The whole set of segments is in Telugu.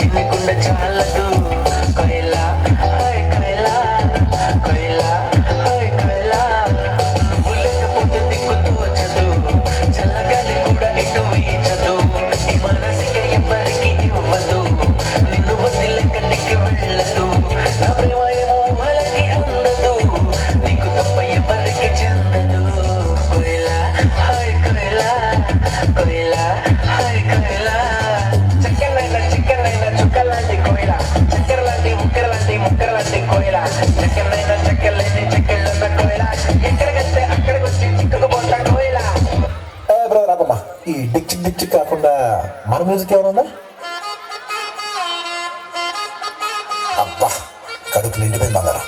చిన్ని గుండె చాలదు కొయిలా హాయ్ కొయిలా కొయిలా హాయ్ కొయిలా నువ్వు లేకపోతే దిక్కు తోచదు చల్లగాలి కూడా ఇటు వీచదు ఈ మనసిక ఎవరికి ఇవ్వదు నిన్ను వదిలి కంటికి వెళ్ళదు నా ప్రేమ ఏమో వాళ్ళకి అందదు నీకు తప్ప ఎవరికి చెందదు కొయిలా హాయ్ కొయిలా కొయిలా హాయ్ కొయిలా చక్కెరలైన చిక్కర్లైన చుక్కలాంటి కోయిల చక్కెరలాంటి ముక్కరలాంటి కోయిల చక్కెరలైన చక్కెరలేని చక్కెరలున్న కోయిల ఎక్కడికంటే అక్కడికి వచ్చి చిక్కుకుపోతా కోయిల. బ్రదర్ ఆపమ్మా, ఈ డిక్ డిక్ కాకుండా మన మ్యూజిక్ ఏమైనా ఉందా? అబ్బా కడుపు నిండిపోయింది బంగారం.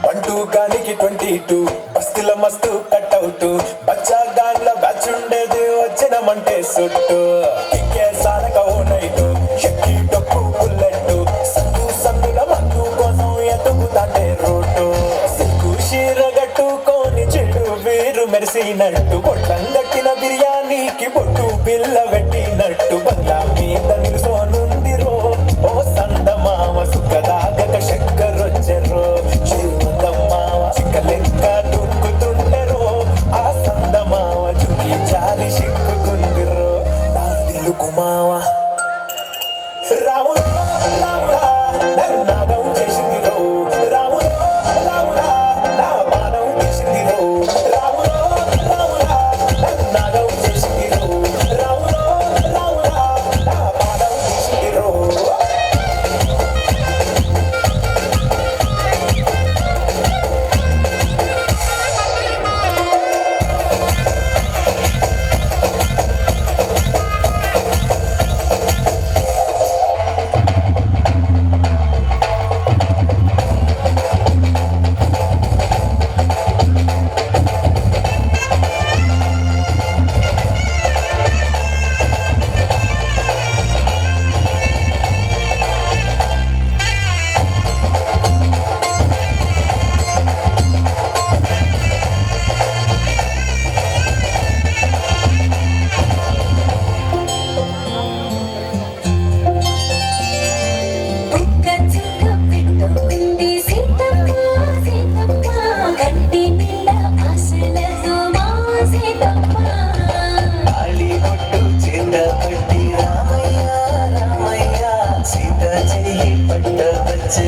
1 గానికి 22 బస్తీల మస్తు కట్అవుట్ బచ్చా గాన్ల బ్యాచ్ ఉండేది వచ్చినమంటే సుట్టు సారక ఓ నైటు ఎక్కి డొక్కు బుల్లెట్ సందుల మందు కోసం ఎతుకుతాంటే రోడ్డు సిగ్గు షీర గట్టుకొని చెడు వీరు మెరిసినట్టు పొట్లం గట్టిన బిర్యానీకి బొట్టు బిల్ల పెట్టినట్టు బంగ్లా మీద నిలుసోనుంది రో ఓ సందమామ సుఖదాగక చక్కరొచ్చెరో చిరుదమ్మావ చిక్కలెక్క దుక్కుతుండెరో ఆ సందమావ చుకి జారి సిక్కుకుందిరో నా తెలుగు మావ రాముడు రాముడా నన్ను నాగం చేసిందిరో రాముడు రాముడా నా బాణం చేసిందిరో రాముడు రాముడా నన్ను నాగం చేసిందిరో రాముడు రాముడా నా బాణం చేసిందిరో. తాళిబొట్టు చేత పట్టి రామయ్య రామయ్య సీత చెయ్యి పట్ట వచ్చే